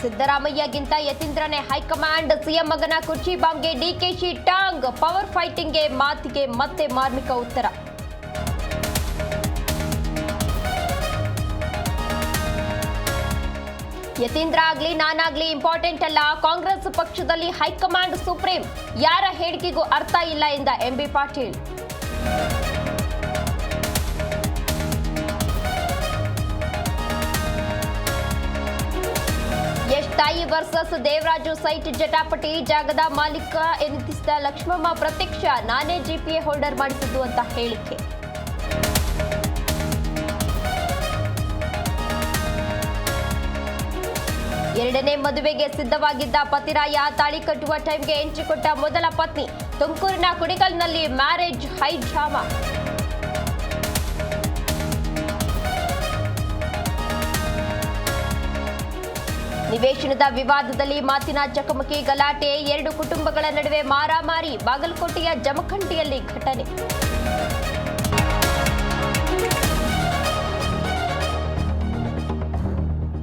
ಸಿದ್ದರಾಮಯ್ಯಗಿಂತ ಯತೀಂದ್ರನೇ high command, CM ಮಗನ ಕುರ್ಚಿ ಬಾಂಬ್ಗೆ ಡಿಕೆಶಿ ಟಾಂಗ್, ಪವರ್ ಫೈಟಿಂಗ್ಗೆ ಮಾತಿಗೆ ಮತ್ತೆ ಮಾರ್ಮಿಕ ಉತ್ತರ. ಯತೀಂದ್ರ ಆಗ್ಲಿ ನಾನಾಗ್ಲಿ ಇಂಪಾರ್ಟೆಂಟ್ ಅಲ್ಲ, ಕಾಂಗ್ರೆಸ್ ಪಕ್ಷದಲ್ಲಿ ಹೈಕಮಾಂಡ್ ಸುಪ್ರೀಂ, ಯಾರ ಹೇಳಿಕೆಗೂ ಅರ್ಥ ಇಲ್ಲ ಎಂದ ಎಂಬಿ ಪಾಟೀಲ್. ಯಶ್ ತಾಯಿ ವರ್ಸಸ್ ದೇವರಾಜು ಸೈಟ್ ಜಟಾಪಟಿ, ಜಾಗದ ಮಾಲೀಕ ಎನಿಸಿದ ಲಕ್ಷ್ಮಮ್ಮ ಪ್ರತ್ಯಕ್ಷ, ನಾನೇ ಜಿಪಿಎ ಹೋಲ್ಡರ್ ಮಾಡಿಸಿದ್ದು ಅಂತ ಹೇಳಿಕೆ. ಎರಡನೇ ಮದುವೆಗೆ ಸಿದ್ಧವಾಗಿದ್ದ ಪತಿರಾಯ, ತಾಳಿ ಕಟ್ಟುವ ಟೈಮ್ಗೆ ಎಂಚಿಕೊಟ್ಟ ಮೊದಲ ಪತ್ನಿ. ತುಮಕೂರಿನ ಕುಡಿಕಲ್ನಲ್ಲಿ ಮ್ಯಾರೇಜ್ ಹೈ ಡ್ರಾಮಾ. ನಿವೇಶನದ ವಿವಾದದಲ್ಲಿ ಮಾತಿನ ಚಕಮಕಿ, ಗಲಾಟೆ, ಎರಡು ಕುಟುಂಬಗಳ ನಡುವೆ ಮಾರಾಮಾರಿ. ಬಾಗಲಕೋಟೆಯ ಜಮಖಂಡಿಯಲ್ಲಿ ಘಟನೆ.